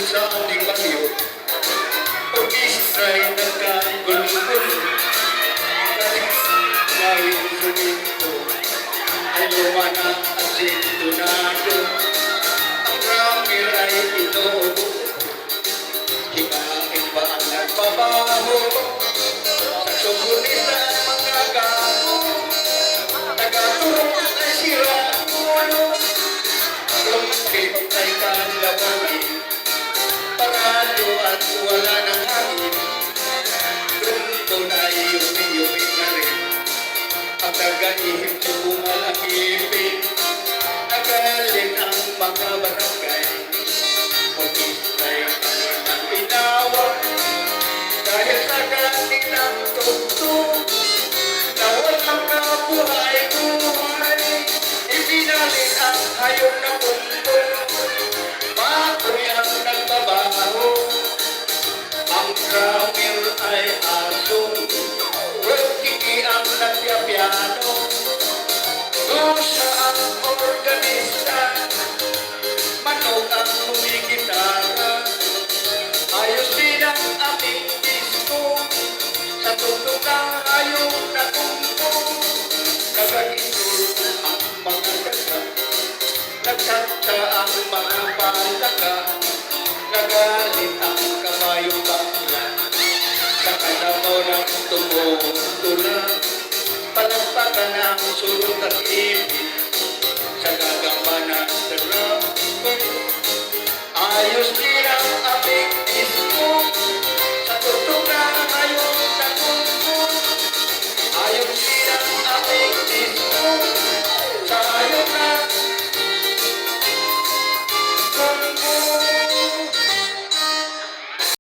sa aming baliw. Orkestra ay nagkagulong-gulo. Galing lawin sunito ay lumana at sintunado. Ang ramir ay inuubo. Hikain pa ang nagbabaho. Saksofonista ang mga gago. Tagatulong ay sira. Trumpet ay kalawangin. Parado at wala ng hangin. Trumpon ay yumi-yumi na rin. Ang nag-aihim subukan ang ipin. Nagaling ang mga barangay. Orkestra'y kanilang pinawag. Dahil sa kanilang tugtog na walang kabuhay-buhay. Ibinalin ang hayop na bumbong. Patoy ang nagbabaho. Ang ramir ay aso. Kiki ang nagpiapiano. Siya ang organista. Manok ang humigitara. Ayos din ang aming disco. Sa tugtog ng hayop na bumbong. Nag-isul ang mga daga. Nagtata ang mga palaka. Nagalit ang kabayong bakla. Sa kalabaw ng tumutula. Palagpakan ang sulong at ibig.